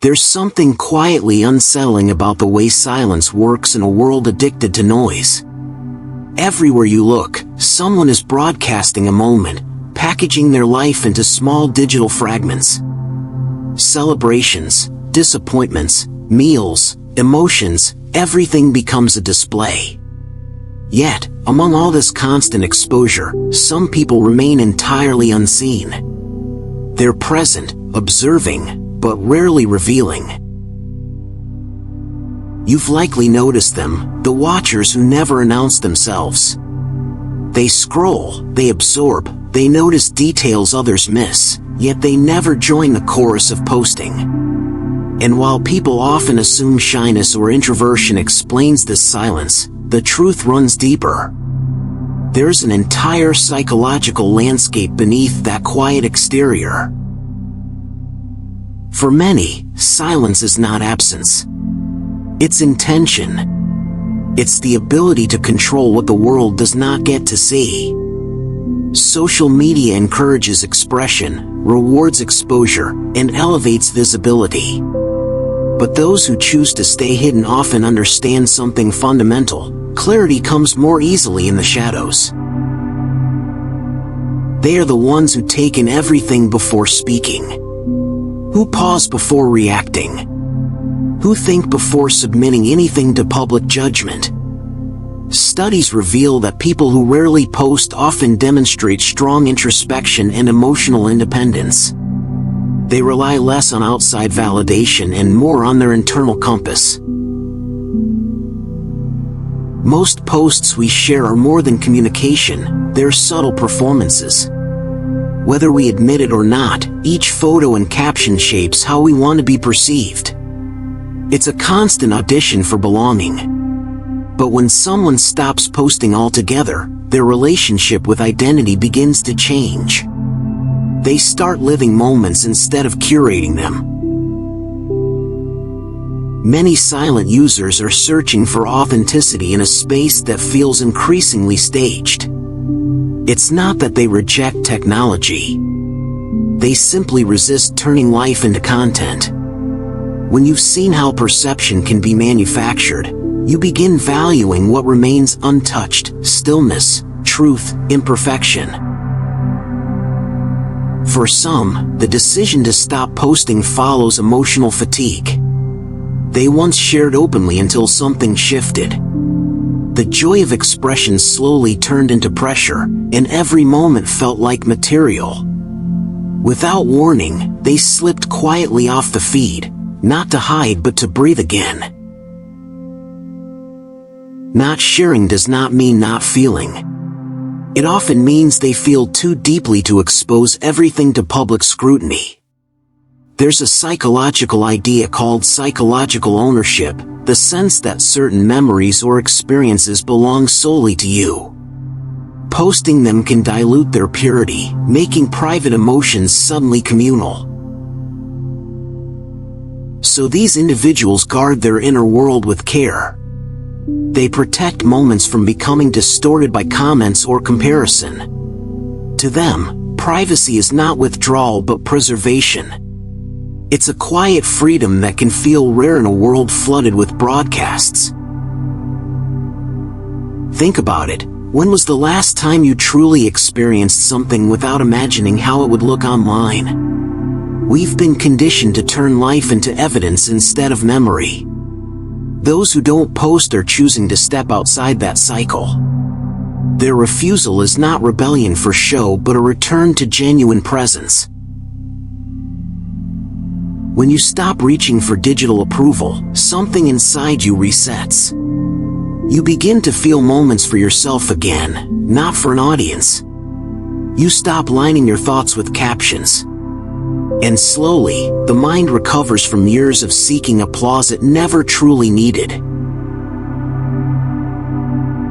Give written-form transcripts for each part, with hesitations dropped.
There's something quietly unsettling about the way silence works in a world addicted to noise. Everywhere you look, someone is broadcasting a moment, packaging their life into small digital fragments. Celebrations, disappointments, meals, emotions, everything becomes a display. Yet, among all this constant exposure, some people remain entirely unseen. They're present, observing, but rarely revealing. You've likely noticed them, the watchers who never announce themselves. They scroll, they absorb, they notice details others miss, yet they never join the chorus of posting. And while people often assume shyness or introversion explains this silence, the truth runs deeper. There's an entire psychological landscape beneath that quiet exterior. For many, silence is not absence. It's intention. It's the ability to control what the world does not get to see. Social media encourages expression, rewards exposure, and elevates visibility. But those who choose to stay hidden often understand something fundamental. Clarity comes more easily in the shadows. They are the ones who take in everything before speaking. Who pause before reacting? Who think before submitting anything to public judgment? Studies reveal that people who rarely post often demonstrate strong introspection and emotional independence. They rely less on outside validation and more on their internal compass. Most posts we share are more than communication, they're subtle performances. Whether we admit it or not, each photo and caption shapes how we want to be perceived. It's a constant audition for belonging. But when someone stops posting altogether, their relationship with identity begins to change. They start living moments instead of curating them. Many silent users are searching for authenticity in a space that feels increasingly staged. It's not that they reject technology. They simply resist turning life into content. When you've seen how perception can be manufactured, you begin valuing what remains untouched: stillness, truth, imperfection. For some, the decision to stop posting follows emotional fatigue. They once shared openly until something shifted. The joy of expression slowly turned into pressure, and every moment felt like material. Without warning, they slipped quietly off the feed, not to hide but to breathe again. Not sharing does not mean not feeling. It often means they feel too deeply to expose everything to public scrutiny. There's a psychological idea called psychological ownership, the sense that certain memories or experiences belong solely to you. Posting them can dilute their purity, making private emotions suddenly communal. So these individuals guard their inner world with care. They protect moments from becoming distorted by comments or comparison. To them, privacy is not withdrawal but preservation. It's a quiet freedom that can feel rare in a world flooded with broadcasts. Think about it. When was the last time you truly experienced something without imagining how it would look online? We've been conditioned to turn life into evidence instead of memory. Those who don't post are choosing to step outside that cycle. Their refusal is not rebellion for show but a return to genuine presence. When you stop reaching for digital approval, something inside you resets. You begin to feel moments for yourself again, not for an audience. You stop lining your thoughts with captions. And slowly, the mind recovers from years of seeking applause it never truly needed.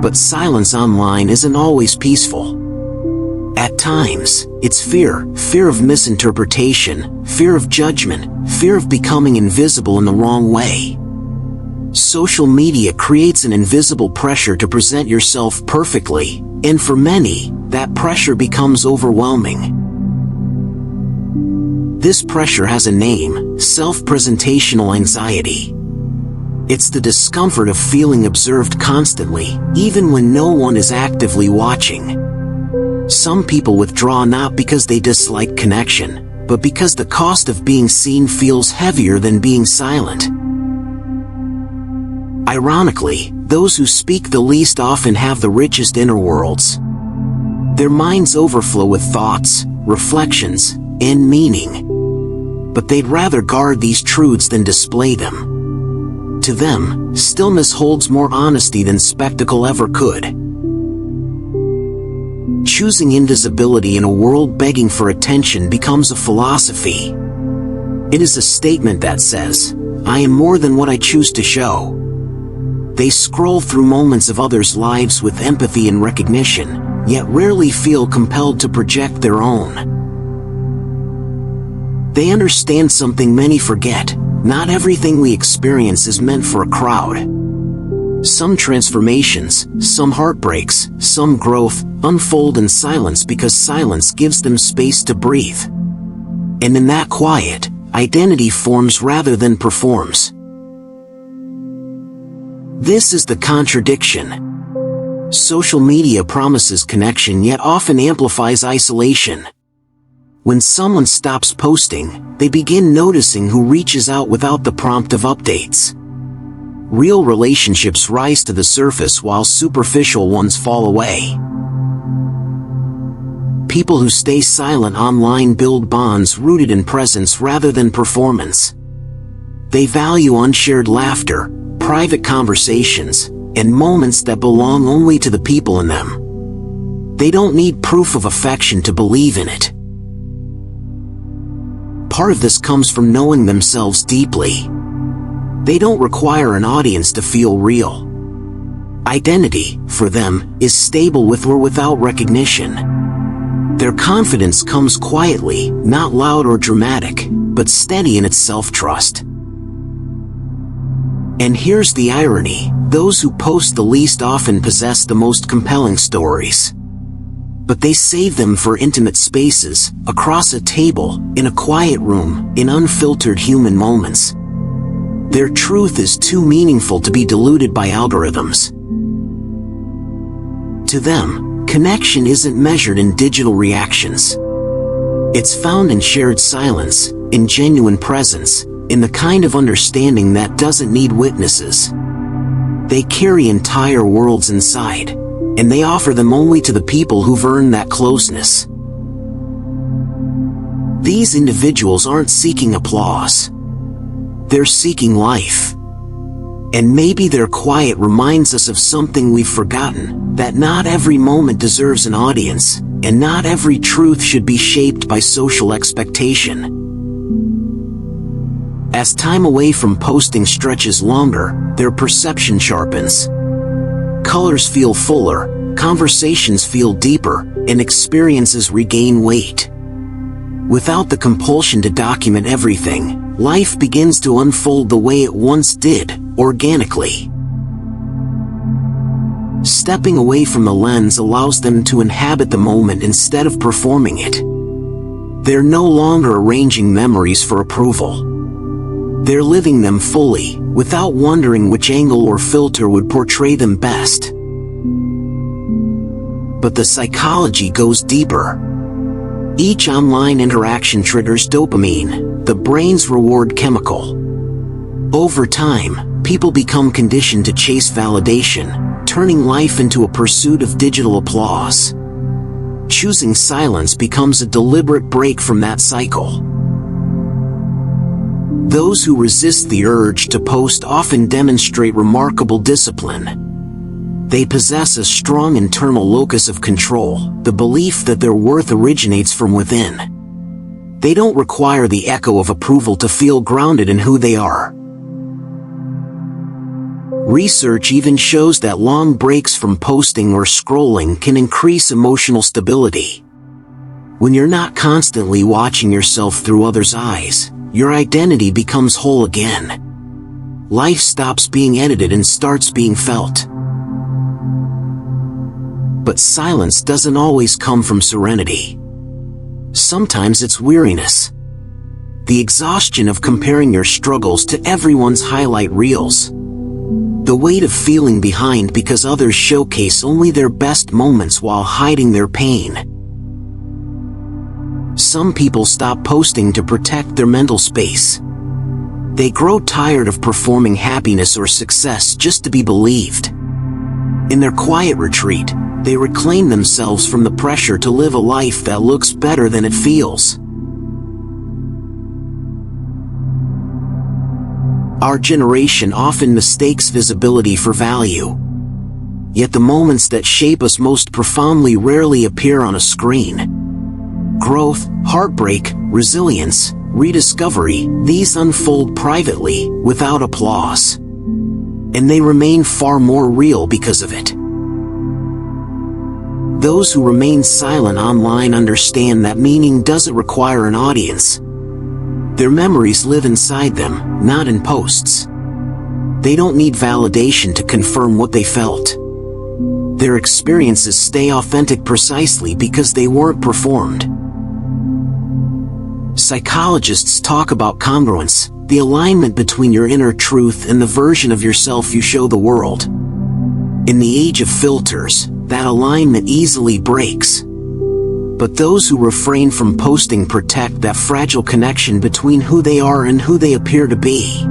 But silence online isn't always peaceful. At times, it's fear of misinterpretation, fear of judgment, fear of becoming invisible in the wrong way. Social media creates an invisible pressure to present yourself perfectly, and for many, that pressure becomes overwhelming. This pressure has a name: self-presentational anxiety. It's the discomfort of feeling observed constantly, even when no one is actively watching. Some people withdraw not because they dislike connection, but because the cost of being seen feels heavier than being silent. Ironically, those who speak the least often have the richest inner worlds. Their minds overflow with thoughts, reflections, and meaning. But they'd rather guard these truths than display them. To them, stillness holds more honesty than spectacle ever could. Choosing invisibility in a world begging for attention becomes a philosophy. It is a statement that says, "I am more than what I choose to show." They scroll through moments of others' lives with empathy and recognition, yet rarely feel compelled to project their own. They understand something many forget: not everything we experience is meant for a crowd. Some transformations, some heartbreaks, some growth, unfold in silence because silence gives them space to breathe. And in that quiet, identity forms rather than performs. This is the contradiction. Social media promises connection yet often amplifies isolation. When someone stops posting, they begin noticing who reaches out without the prompt of updates. Real relationships rise to the surface while superficial ones fall away. People who stay silent online build bonds rooted in presence rather than performance. They value unshared laughter, private conversations, and moments that belong only to the people in them. They don't need proof of affection to believe in it. Part of this comes from knowing themselves deeply. They don't require an audience to feel real. Identity, for them, is stable with or without recognition. Their confidence comes quietly, not loud or dramatic, but steady in its self-trust. And here's the irony: those who post the least often possess the most compelling stories. But they save them for intimate spaces, across a table, in a quiet room, in unfiltered human moments. Their truth is too meaningful to be diluted by algorithms. To them, connection isn't measured in digital reactions. It's found in shared silence, in genuine presence, in the kind of understanding that doesn't need witnesses. They carry entire worlds inside, and they offer them only to the people who've earned that closeness. These individuals aren't seeking applause. They're seeking life. And maybe their quiet reminds us of something we've forgotten: that not every moment deserves an audience, and not every truth should be shaped by social expectation. As time away from posting stretches longer, their perception sharpens. Colors feel fuller, conversations feel deeper, and experiences regain weight. Without the compulsion to document everything, life begins to unfold the way it once did, organically. Stepping away from the lens allows them to inhabit the moment instead of performing it. They're no longer arranging memories for approval. They're living them fully, without wondering which angle or filter would portray them best. But the psychology goes deeper. Each online interaction triggers dopamine, the brain's reward chemical. Over time, people become conditioned to chase validation, turning life into a pursuit of digital applause. Choosing silence becomes a deliberate break from that cycle. Those who resist the urge to post often demonstrate remarkable discipline. They possess a strong internal locus of control, the belief that their worth originates from within. They don't require the echo of approval to feel grounded in who they are. Research even shows that long breaks from posting or scrolling can increase emotional stability. When you're not constantly watching yourself through others' eyes, your identity becomes whole again. Life stops being edited and starts being felt. But silence doesn't always come from serenity. Sometimes it's weariness. the exhaustion of comparing your struggles to everyone's highlight reels. The weight of feeling behind because others showcase only their best moments while hiding their pain. Some people stop posting to protect their mental space. They grow tired of performing happiness or success just to be believed. In their quiet retreat, they reclaim themselves from the pressure to live a life that looks better than it feels. Our generation often mistakes visibility for value. Yet the moments that shape us most profoundly rarely appear on a screen. Growth, heartbreak, resilience, rediscovery, these unfold privately, without applause. And they remain far more real because of it. Those who remain silent online understand that meaning doesn't require an audience. Their memories live inside them, not in posts. They don't need validation to confirm what they felt. Their experiences stay authentic precisely because they weren't performed. Psychologists talk about congruence, the alignment between your inner truth and the version of yourself you show the world. In the age of filters, that alignment easily breaks. But those who refrain from posting protect that fragile connection between who they are and who they appear to be.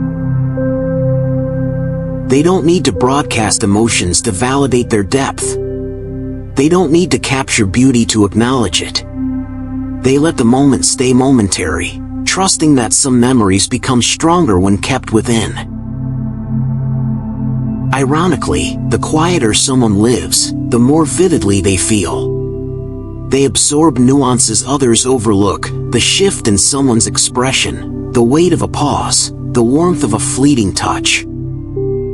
They don't need to broadcast emotions to validate their depth. They don't need to capture beauty to acknowledge it. They let the moment stay momentary, trusting that some memories become stronger when kept within. Ironically, the quieter someone lives, the more vividly they feel. They absorb nuances others overlook, the shift in someone's expression, the weight of a pause, the warmth of a fleeting touch.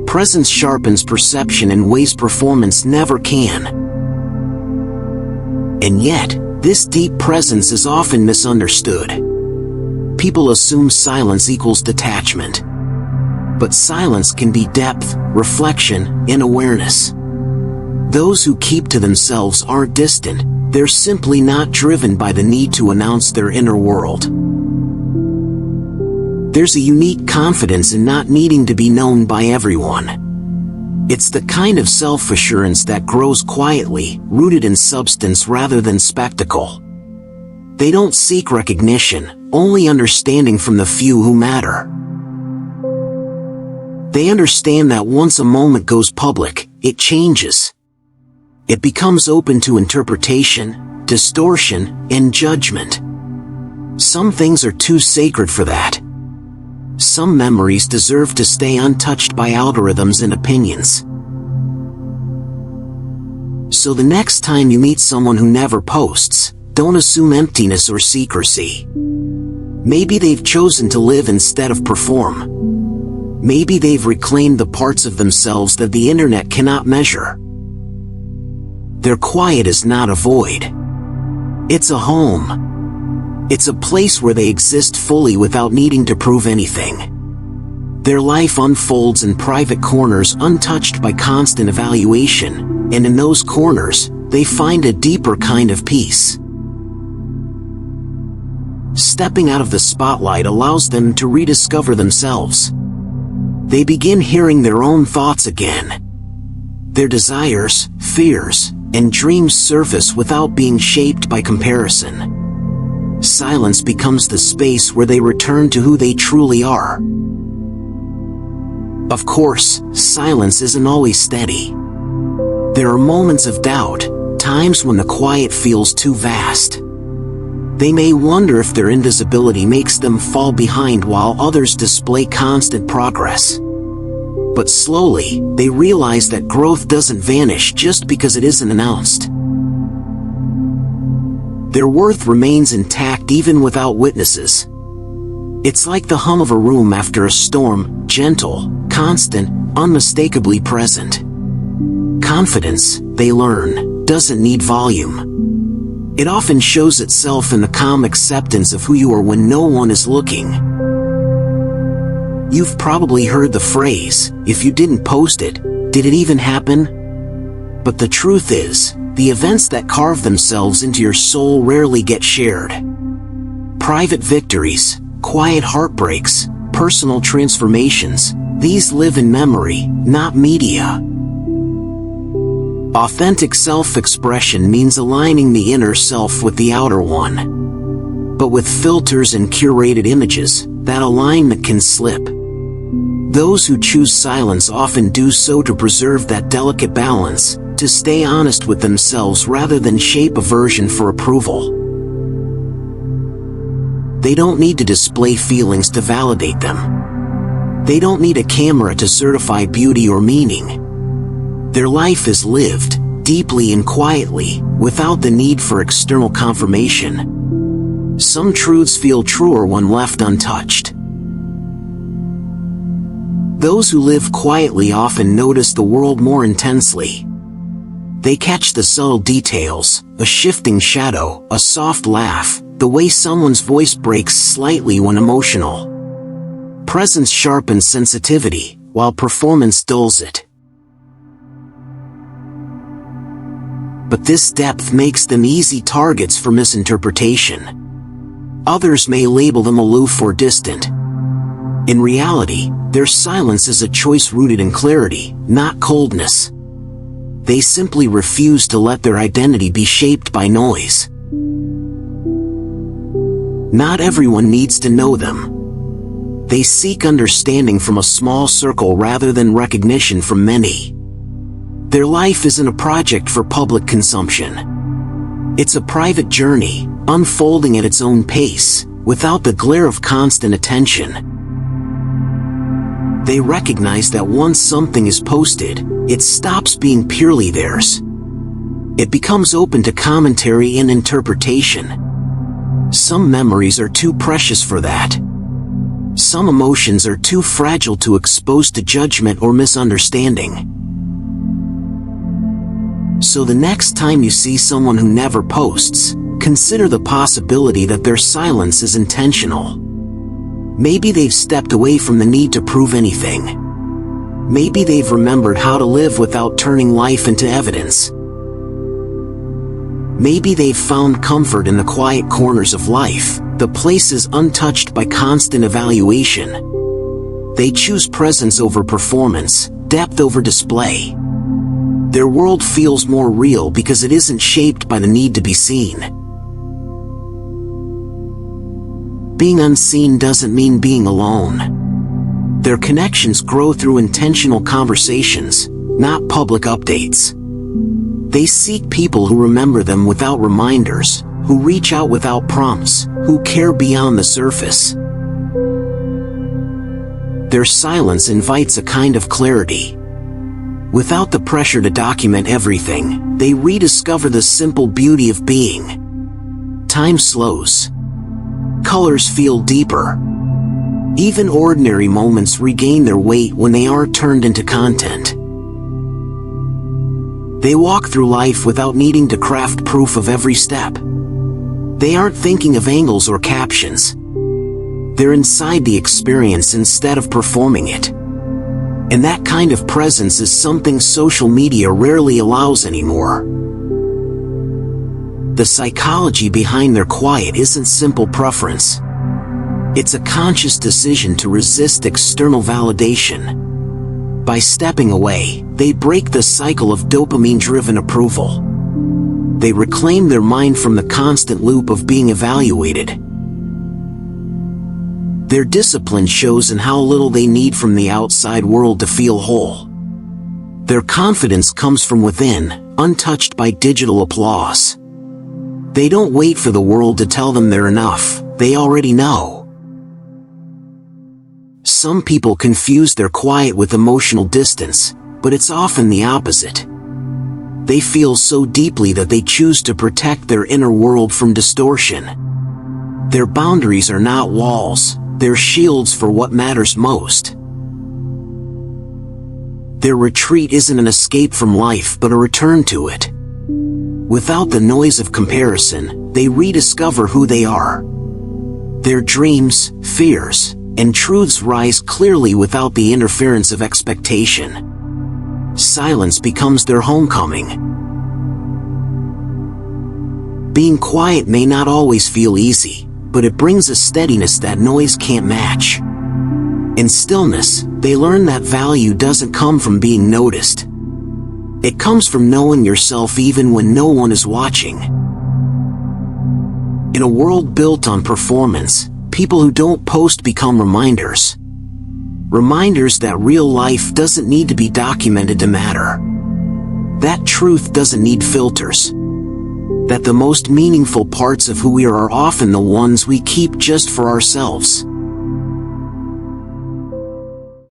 Presence sharpens perception in ways performance never can. And yet, this deep presence is often misunderstood. People assume silence equals detachment. But silence can be depth, reflection, and awareness. Those who keep to themselves aren't distant, they're simply not driven by the need to announce their inner world. There's a unique confidence in not needing to be known by everyone. It's the kind of self-assurance that grows quietly, rooted in substance rather than spectacle. They don't seek recognition, only understanding from the few who matter. They understand that once a moment goes public, it changes. It becomes open to interpretation, distortion, and judgment. Some things are too sacred for that. Some memories deserve to stay untouched by algorithms and opinions. So the next time you meet someone who never posts, don't assume emptiness or secrecy. Maybe they've chosen to live instead of perform. Maybe they've reclaimed the parts of themselves that the internet cannot measure. Their quiet is not a void. It's a home. It's a place where they exist fully without needing to prove anything. Their life unfolds in private corners untouched by constant evaluation, and in those corners, they find a deeper kind of peace. Stepping out of the spotlight allows them to rediscover themselves. They begin hearing their own thoughts again. Their desires, fears, and dreams surface without being shaped by comparison. Silence becomes the space where they return to who they truly are. Of course, silence isn't always steady. There are moments of doubt, times when the quiet feels too vast. They may wonder if their invisibility makes them fall behind while others display constant progress. But slowly, they realize that growth doesn't vanish just because it isn't announced. Their worth remains intact even without witnesses. It's like the hum of a room after a storm, gentle, constant, unmistakably present. Confidence, they learn, doesn't need volume. It often shows itself in the calm acceptance of who you are when no one is looking. You've probably heard the phrase, if you didn't post it, did it even happen? But the truth is, the events that carve themselves into your soul rarely get shared. Private victories, quiet heartbreaks, personal transformations. These live in memory, not media. Authentic self-expression means aligning the inner self with the outer one. But with filters and curated images, that alignment can slip. Those who choose silence often do so to preserve that delicate balance, to stay honest with themselves rather than shape a version for approval. They don't need to display feelings to validate them. They don't need a camera to certify beauty or meaning. Their life is lived, deeply and quietly, without the need for external confirmation. Some truths feel truer when left untouched. Those who live quietly often notice the world more intensely. They catch the subtle details, a shifting shadow, a soft laugh, the way someone's voice breaks slightly when emotional. Presence sharpens sensitivity, while performance dulls it. But this depth makes them easy targets for misinterpretation. Others may label them aloof or distant. In reality, their silence is a choice rooted in clarity, not coldness. They simply refuse to let their identity be shaped by noise. Not everyone needs to know them. They seek understanding from a small circle rather than recognition from many. Their life isn't a project for public consumption. It's a private journey, unfolding at its own pace, without the glare of constant attention. They recognize that once something is posted, it stops being purely theirs. It becomes open to commentary and interpretation. Some memories are too precious for that. Some emotions are too fragile to expose to judgment or misunderstanding. So the next time you see someone who never posts, consider the possibility that their silence is intentional. Maybe they've stepped away from the need to prove anything. Maybe they've remembered how to live without turning life into evidence. Maybe they've found comfort in the quiet corners of life, the places untouched by constant evaluation. They choose presence over performance, depth over display. Their world feels more real because it isn't shaped by the need to be seen. Being unseen doesn't mean being alone. Their connections grow through intentional conversations, not public updates. They seek people who remember them without reminders, who reach out without prompts, who care beyond the surface. Their silence invites a kind of clarity. Without the pressure to document everything, they rediscover the simple beauty of being. Time slows. Colors feel deeper. Even ordinary moments regain their weight when they aren't turned into content. They walk through life without needing to craft proof of every step. They aren't thinking of angles or captions. They're inside the experience instead of performing it. And that kind of presence is something social media rarely allows anymore. The psychology behind their quiet isn't simple preference. It's a conscious decision to resist external validation. By stepping away, they break the cycle of dopamine-driven approval. They reclaim their mind from the constant loop of being evaluated. Their discipline shows in how little they need from the outside world to feel whole. Their confidence comes from within, untouched by digital applause. They don't wait for the world to tell them they're enough, they already know. Some people confuse their quiet with emotional distance, but it's often the opposite. They feel so deeply that they choose to protect their inner world from distortion. Their boundaries are not walls, they're shields for what matters most. Their retreat isn't an escape from life but a return to it. Without the noise of comparison, they rediscover who they are. Their dreams, fears, and truths rise clearly without the interference of expectation. Silence becomes their homecoming. Being quiet may not always feel easy, but it brings a steadiness that noise can't match. In stillness, they learn that value doesn't come from being noticed. It comes from knowing yourself even when no one is watching. In a world built on performance, people who don't post become reminders. Reminders that real life doesn't need to be documented to matter. That truth doesn't need filters. That the most meaningful parts of who we are often the ones we keep just for ourselves.